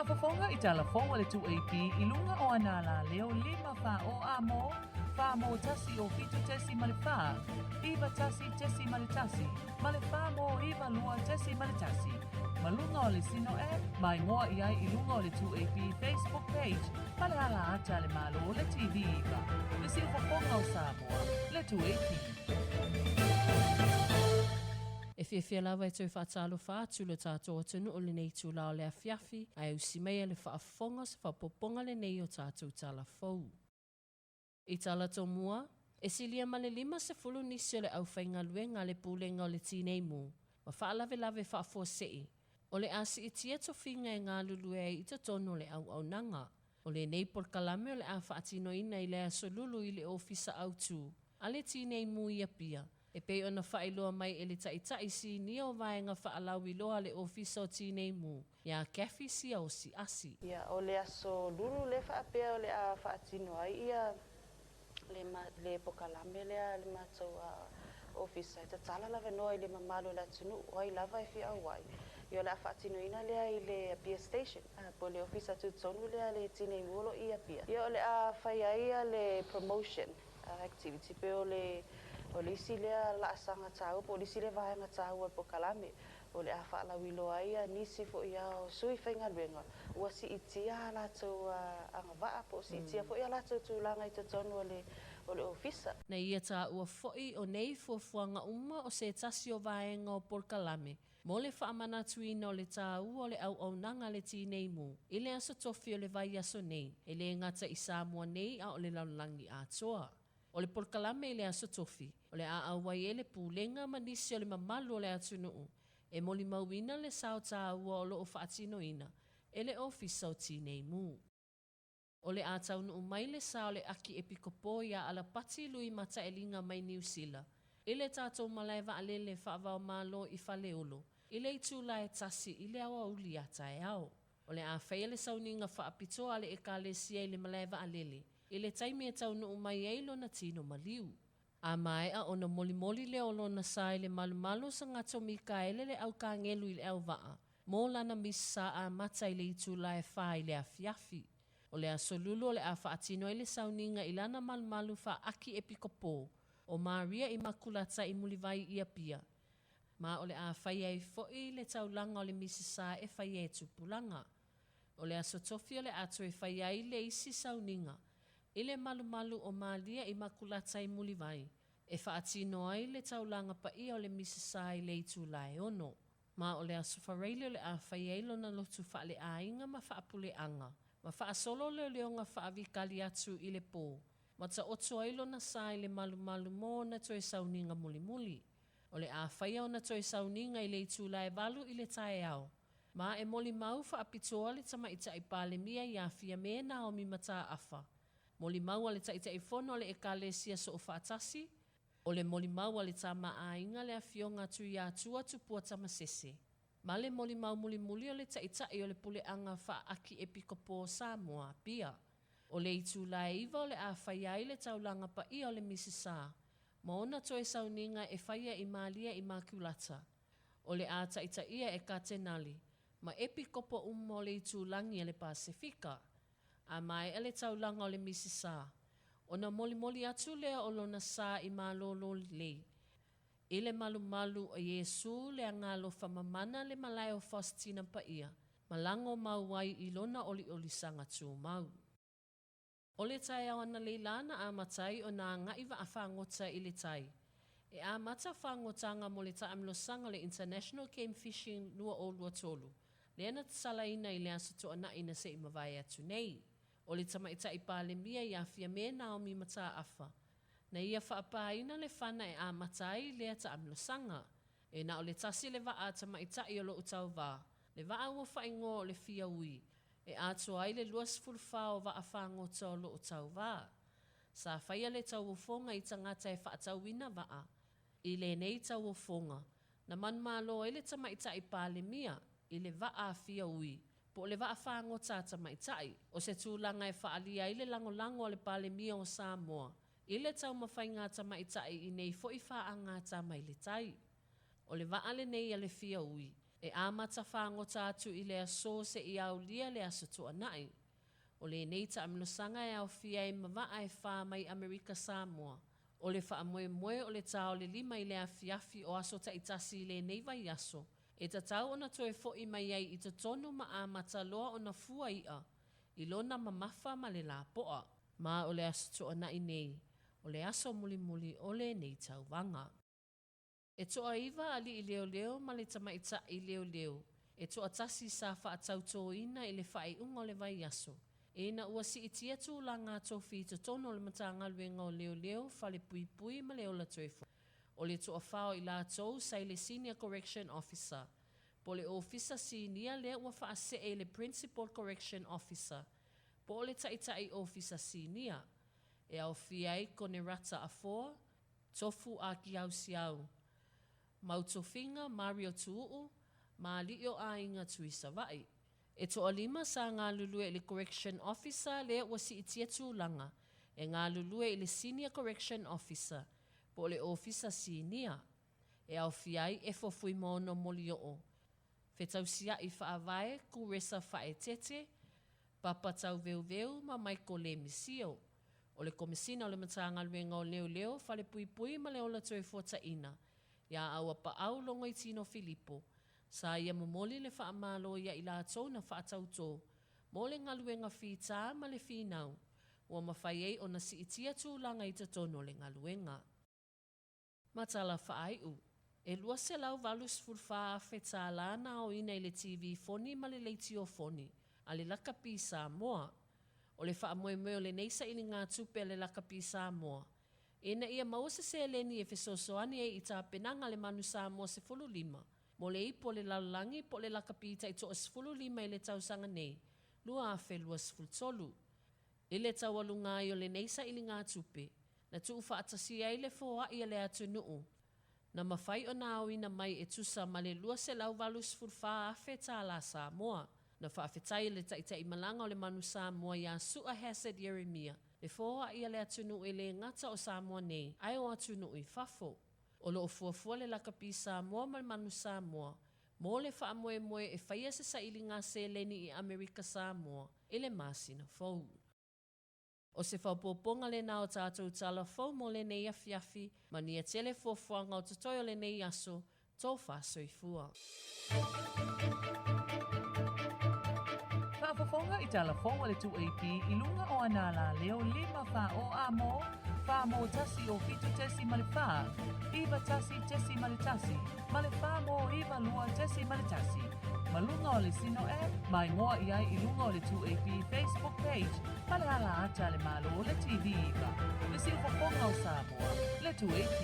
Whakafonga I TALAFOU le TUAP I lunga o anala leo 5 wha o amo, wha mo tasi o fitu tesi male wha, iwa tasi tesi male tasi, male wha mo iwa lua tesi male tasi. Malunga o le sino mai ngoa iai I lunga o le TUAP Facebook page, male ala ata le malo o le TV iwa. Le si whafonga o Samoa, le TUAP. Afioga e tui whaatalo whaatu le tatou atunuu le nei itulā o le AFIAFI ai usimea le whaafonga se whapoponga le nei o tatou TALAFOU. I talatou mua, silia ma le 5 se fulu nisi o le faigaluega le pulenga o le tineimu, ma whaalave whaafuasei. O le asi itia tofinga e ngā lulue I tatono le auaunaga. O le nei porkalame o le whaatinoina I le ASO lulu I le ofisa autu, a le tineimu ia pia. E pei ona whailoa mai e le taitai si ni o vaenga whaalau iloa le ofisa o tineimu. Ia kefi si au si asi. Ia o le aso lulu le whaapea o le a whaatino ai ia le pokalame le matou ofisa. E tatala lava noa I le mamalo le atunuu o ai lava e fia awai. Ia le a whaatino ina lea I le pia station. Po le ofisa tutonu lea le tineimu olo ia pia. Ia o le a whaiaia le promotion activity pe o le isi lea la asanga tau, po isi le vaenga tau e pokalame. O le a whaalawilo ai nisi fo ia o sui faigaluega. Ua si itia latou angawaa, po si itia fo ia latou tulaga I totonu o le ofisa. Na ia tā ua foi o nei fuafuanga uma o se tasi o vaenga o pokalame. Mo le whaamanatuina o le tāu o le auaunaga le tineimu. I le aso tofi o le vai aso nei. E le ngata I Samoa nei a o le laulangi atoa. O le pokalame I le aso tofi. O le aawai e le pulenga manisi o le mamalu o le atunuu. E moli mauina le sao tāua o lo o whaatinoina. E le ofisa o tineimu. O le taunu'u mai le sao le Akiepikopo ia alapati lui mata e linga mai New Zealand. I le tatou malaiva alele whaavao malo I leoleo. I le itulā e tasi I le auaunaga a taeao. O le awhai le sauninga whaapito ale e kālesia I le malaiva alele. I le taimi e taunu'u mai eilo na tino maliu. A mai a ona molimoli le olona sa le malumalo sa ngato Mikaele le au kangelu I le au waa. Mo lana misa a amata I le itulā e wha I le AFIAFI. O le asolulu o le a whaatino I le sauninga I lana malumalu wha Akiepikopo o Maria Imakulata I mulivai ia pia. Ma o le a whaia I foi le taulanga o le misisa e whaia e tupulanga. O le asotofi o le ato e whaia I le isi sauninga. I le malumalu o Maria Imakulata I mulivai. E whaatino ai le taulanga pa ia o le misisa I le itulā e ono. Ma o le asofareile o le a whaia ilo na lotu wha le ainga ma whaapule anga. Ma whaasolo leoleo nga whaavikali atu I le pō. Ma ta oto ailo na sa I le malumalu mo na toi sauninga muli. O le a whaia o na toi sauninga I le itulā e valu I le taeao. Ma e moli mau whaapitoa le tamaita I palemia I afia me na o mi mata afa. Moli mau le taita I fono le e kālesia so o whaatasi. O le moli mau le tama ainga le Afioga tui atua tupua tamasese. Ma le moli mau muli o le taita I o le pule anga wha Akiepikopo Samoa pia. O le itulā e iwa o le a whaia I le taulanga pa ia o le misisa. Ma ona toe sauninga e whaia I Malia Imakulata. O le a taita ia e katenali. Ma epikopo o le itulangi le Pasifika. A mai ele taulanga o le misisa. Ona moli atu lea o lona sa I malolo lei. I le malu o Yesu le angalo whamamana le malai o Faustina pa ia. Malango mauai I lona oli sanga tu mau. O le taeao ana leilana a matai o nā ngaiwa a whangota I le tai. E a mata whangotanga mo le taamlosanga le International Game Fishing lua o lua tolu. Le ana tsalaina I le asato ana ina se I mawai atu nei. O le tamaita I palemia I afia me na o mi mata afa. Na ia whaapaina le whana e a matai le taamlosanga. E na o le tasi le waa tamaita I o lo tauvaga. Le waa ua whaingo o le fia ui. E ato ai le luas fulfao wa afangota o lo tauvaga. Sa whaia le tauwafonga I tangata e whaatauina waa. I le nei tauwafonga. Na manmalo e le tamaita I palemia. I le waa fia ui. Po le waa whaangota tamaitai. O se tūlanga e whaalia I le langolango o le palemia o Samoa. I le tau mawhainga tamaitai I nei fo I whaanga tamai le tai. O le waa le nei a le fia ui. E amata whangota atu I le ASO se I au lia le aso toa nai. O le nei ta aminosanga e au fia I mawaa e wha mai Amerika Samoa. O le wha moe moe o le tau le lima I le AFIAFI o aso ta itasi le nei vai aso. E ta tau ona toe fo'i mai ai I to tono ma amata loa ona fua ia. I lona mamafa ma le la poa. Ma o le aso toa nai nei. O le aso muli muli o le nei tauvanga. E toa iwa ali I leoleo ma le tamaita I leoleo. E toa tasi sa wha atau ina I le whai unga o le vai aso. E na ua si itia tūlanga tofi to tono le matanga luenga o leoleo fale pui pui ma le ola toefo. O le toa whao I latou le Senior Correction Officer. Po le officer senior le ua wha se e le Principal Correction Officer. Po le taitai officer senior. E au fiai kone rata a 4, tofu a ki au siau. Mautofinga Mario Tu'u, ma li'o a inga tuisa vai. E toa lima sa ngā lulue le Correction Officer le ua si itia tūlanga. E ngā lulue le Senior Correction Officer, po le officer senior. E au fiai e fofui mono moli o. Fetausia I whaavae ku resa whae tete, papa tau veu ma maiko le misio. O le komisina o le matanga luenga o leoleo fale pui pui ma le ola toe fota ina. Ia aua pa au longo I tino Filipo. Sa ia momoli le wha amalo ia I latou na wha atauto. Mo le ngaluenga whita ma le whinau. Ua mawhai ei o na si itia tūlanga I tatono le ngaluenga. Matala whaaiu. E lua se lau valus fulfa a whetala na o ina I le TV foni ma le leitio foni. A le Lakapi Samoa. O le wha moe moe o le neisa I ngā tupe le Lakapi Samoa. Ena ia maua se seleni e fesosoani e I tā penanga le manu Samoa se 5. Mo le ipo le lalangi po le Lakapi ta I toa se 5 I le tausanga nei. Lua a whelua se 10. I le tawalunga I o le neisa I ngā tupe. Na tuu wha atasi ai le foa I le atunuu. Na mawhai o na awina mai e tusa ma le lua se lau valus fulfa a whetala Samoa. Na whaafetai le taitai malanga o le manu Samoa ia sua Hased Yeremia. Le foa ia le atunuu e le ngata o Samoa nei, ai o atunuu I fafo. O lo fuafua le Lakapi Samoa ma le manu Samoa. Mo le wha moe moe e whaia se sailinga seleni I Amerika Samoa, e le masina fau. O se whaupoponga le nao tātou TALAFOU mo le nei AFIAFI, ma nia tele fuafuanga o tatoi o le nei aso, tō whāsoifua. Whaafafonga I TALAFOU o le 2AP I lunga o anala leo 5 wha o amo, wha mo tasi o fitu tesi ma le wha, iwa tasi tesi ma le tasi, ma le wha mo iwa lua tesi ma le tasi. Malunga o le sino mai ngoa I ai I lunga o le 2AP Facebook page, ma le ala ata le malo o le TV iwa. Le si ufafonga o Samoa, le 2AP.